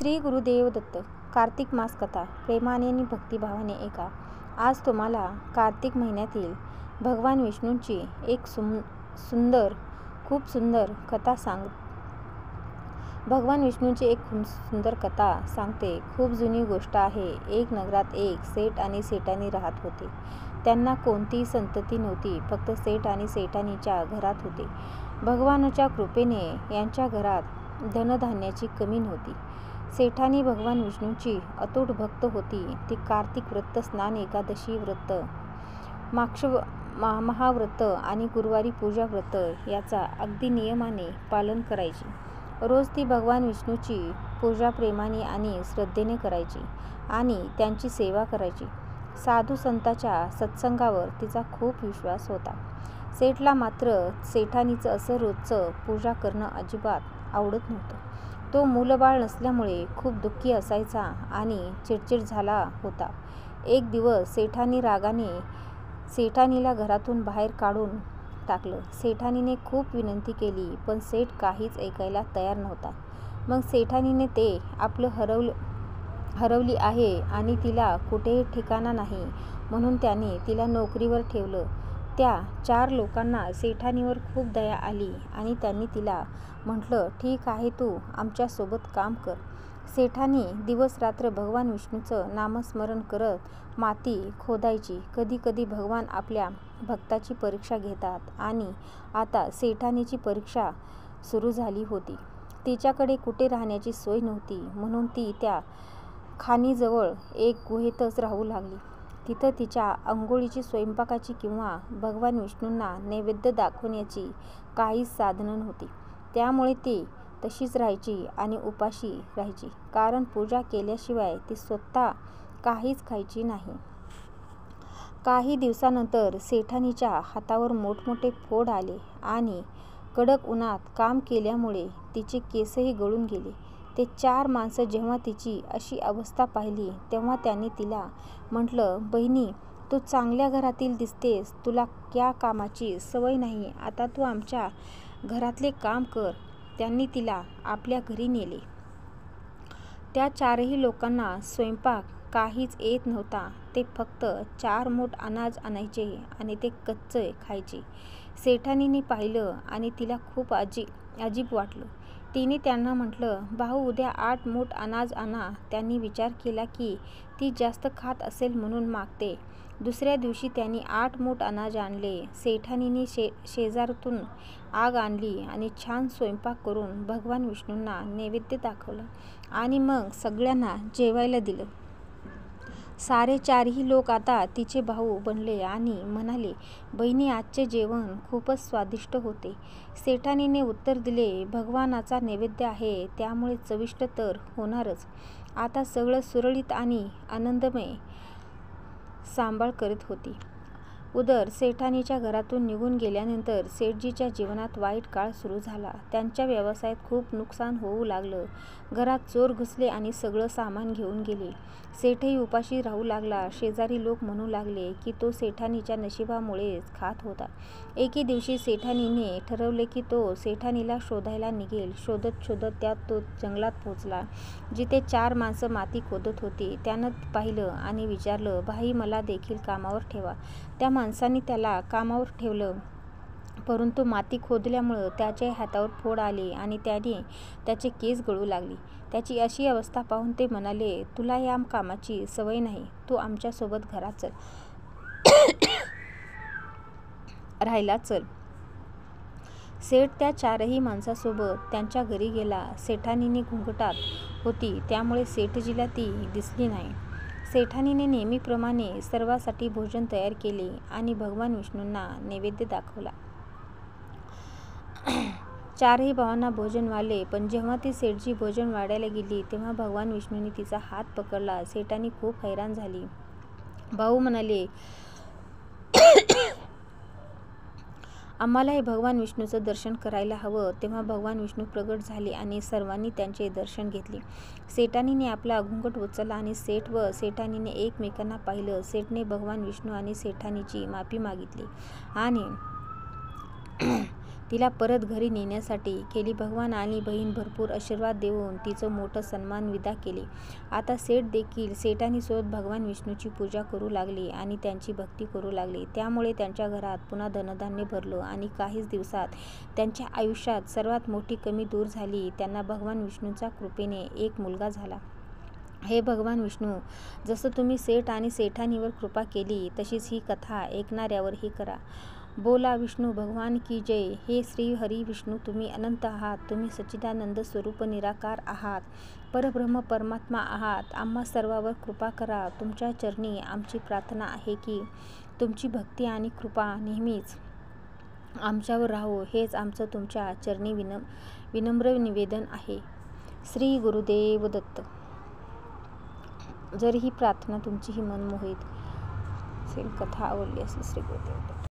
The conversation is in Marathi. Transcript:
श्री गुरुदेव दत्त. कार्तिक मास कथा प्रेमाने आणि भक्तिभावाने ऐका. आज तुम्हाला कार्तिक महिन्यातील भगवान विष्णूंची एक खूप सुंदर कथा भगवान विष्णूंची एक खूप सुंदर कथा सांगते. खूप जुनी गोष्ट आहे. एक नगरात एक सेठ आणि सेठानी राहत होते. त्यांना कोणतीही संतती नव्हती. फक्त सेठ आणि सेठानीच्या घरात होते. भगवानाच्या कृपेने यांच्या घरात धनधान्याची कमी नव्हती. सेठानी भगवान विष्णूंची अतूट भक्त होती. ती कार्तिक व्रत, स्नान एकादशी व्रत, महाव्रत आणि गुरुवारी पूजा व्रत याचा अगदी नियमाने पालन करायची. रोज ती भगवान विष्णूची पूजा प्रेमाने आणि श्रद्धेने करायची आणि त्यांची सेवा करायची. साधू संतांच्या सत्संगावर तिचा खूप विश्वास होता. सेठला मात्र सेठानीचं असं रोजचं पूजा करणं अजिबात आवडत नव्हतं. तो मूलबाळ नसल्यामुळे खूप दुःखी असायचा आणि चिडचिड झाला होता. एक दिवस सेठानी रागाने सेठानीला घरातून बाहेर काढून टाकलं. सेठानीने खूप विनंती केली पण सेठ काहीच ऐकायला तयार नव्हता. मग सेठानीने ते आपलं हरवली आहे आणि तिला कुठेही ठिकाणा नाही म्हणून त्याने तिला नोकरीवर ठेवलं. त्या 4 लोकांना सेठानीवर खूप दया आली आणि त्यांनी तिला म्हटलं, ठीक आहे, तू आमच्यासोबत काम कर. सेठानी दिवस रात्र भगवान विष्णूचं नामस्मरण करत माती खोदायची. कधी कधी भगवान आपल्या भक्ताची परीक्षा घेतात आणि आता सेठानीची परीक्षा सुरू झाली होती. तिच्याकडे कुठे राहण्याची सोय नव्हती म्हणून ती त्या खाणीजवळ एक गुहेतच राहू लागली. तिथं तिच्या अंघोळीची, स्वयंपाकाची किंवा भगवान विष्णूंना नैवेद्य दाखवण्याची काहीच साधनं नव्हती. त्यामुळे ती तशीच राहायची आणि उपाशी राहायची. कारण पूजा केल्याशिवाय ती स्वतः काहीच खायची नाही. काही दिवसानंतर सेठानीच्या हातावर मोठमोठे फोड आले आणि कडक उन्हात काम केल्यामुळे तिचे केसही गळून गेले. ते 4 माणसं जेव्हा तिची अशी अवस्था पाहिली तेव्हा त्यांनी तिला म्हटलं, बहिणी, तू चांगल्या घरातील दिसतेस, तुला या कामाची सवय नाही, आता तू आमच्या घरातले काम कर. त्यांनी तिला आपल्या घरी नेले. त्या 4ही लोकांना स्वयंपाक काहीच येत नव्हता. ते फक्त 4 मूठ अनाज आणायचे आणि ते कच्चे खायचे. सेठानीने पाहिलं आणि तिला खूप अजीब वाटलं. तिने त्यांना म्हटलं, भाऊ, उद्या 8 मूठ अनाज आणा. त्यांनी विचार केला की ती जास्त खात असेल म्हणून मागते. दुसऱ्या दिवशी त्यांनी 8 मूठ अनाज आणले. सेठानीने शेजारातून आग आणली आणि छान स्वयंपाक करून भगवान विष्णूंना नैवेद्य दाखवला आणि मग सगळ्यांना जेवायला दिलं. सारे 4ही लोक आता तिचे भाऊ बनले आणि म्हणाले, बहिणी, आजचे जेवण खूपच स्वादिष्ट होते. सेठानीने उत्तर दिले, भगवानाचा नैवेद्य आहे त्यामुळे चविष्ट तर होणारच. आता सगळं सुरळीत आणि आनंदमय सांभाळ करीत होती. उदर सेठानीच्या घरातून निघून गेल्यानंतर सेठजीच्या जीवनात वाईट काळ सुरू झाला. त्यांच्या व्यवसायात खूप नुकसान होऊ लागलं. घरात चोर घुसले आणि सगळं सामान घेऊन गेले. सेठही उपाशी राहू लागला. शेजारी लोक म्हणू लागले की तो सेठानीच्या नशिबामुळेच खात होता. एके दिवशी सेठानीने ठरवले की तो सेठानीला शोधायला निघेल. शोधत शोधत तो जंगलात पोहोचला जिथे 4 माणसं माती खोदत होती. त्यानं पाहिलं आणि विचारलं, भाई, मला देखील कामावर ठेवा. त्या माणसांनी त्याला कामावर ठेवलं परंतु माती खोदल्यामुळं त्याच्या हातावर फोड आले आणि त्याचे केस गळू लागले. त्याची अशी अवस्था पाहून ते म्हणाले, तुला या कामाची सवय नाही, तू आमच्यासोबत घरात राहायला चल. सेठ त्या 4ही माणसांसोबत त्यांच्या घरी गेला. सेठानीने घुंगटात होती त्यामुळे सेठजीला ती दिसली नाही. सेठानीने नेहमीप्रमाणे सर्वांसाठी भोजन तयार केले आणि भगवान विष्णूंना नैवेद्य दाखवला. 4ही भावांना भोजन वाढले पण जेव्हा ती सेठजी भोजन वाढायला गेली तेव्हा भगवान विष्णूंनी तिचा हात पकडला. सेठानी खूप हैराण झाली. भाऊ म्हणाले, आम्हाला हे भगवान विष्णूचं दर्शन करायला हवं. तेव्हा भगवान विष्णू प्रगट झाले आणि सर्वांनी त्यांचे दर्शन घेतले. सेठानीने आपला घुंगट उचलला आणि सेठ व सेठानीने एकमेकांना पाहिलं. सेठने भगवान विष्णू आणि सेठानीची माफी मागितली आणि तिला परत घरी नेण्यासाठी केली. भगवान आणि बहीण भरपूर आशीर्वाद देऊन तिचं मोठं सन्मान विदा केली. आता सेठ देखील सेठानीसोबत भगवान विष्णूची पूजा करू लागले आणि त्यांची भक्ती करू लागले. त्यामुळे त्यांच्या घरात पुन्हा धनधान्य भरलं आणि काहीच दिवसात त्यांच्या आयुष्यात सर्वात मोठी कमी दूर झाली. त्यांना भगवान विष्णूंच्या कृपेने एक मुलगा झाला. हे भगवान विष्णू, जसं तुम्ही सेठ आणि सेठानीवर कृपा केली तशीच ही कथा ऐकणाऱ्यावरही करा. बोला विष्णू भगवान की जय. हे श्री हरी विष्णू, तुम्ही अनंत आहात. तुम्ही सच्चिदानंद स्वरूप निराकार आहात. परब्रह्म परमात्मा आहात. आम्हा सर्वांवर कृपा करा. तुमच्या चरणी आमची प्रार्थना आहे की तुमची भक्ती आणि कृपा नेहमीच आमच्यावर राहो. हेच आमचं तुमच्या चरणी विनम्र निवेदन आहे. श्री गुरुदेव दत्त. जर ही प्रार्थना तुमचीही मन मोहित असेल, कथा आवडली असेल, श्री गुरुदेव दत्त.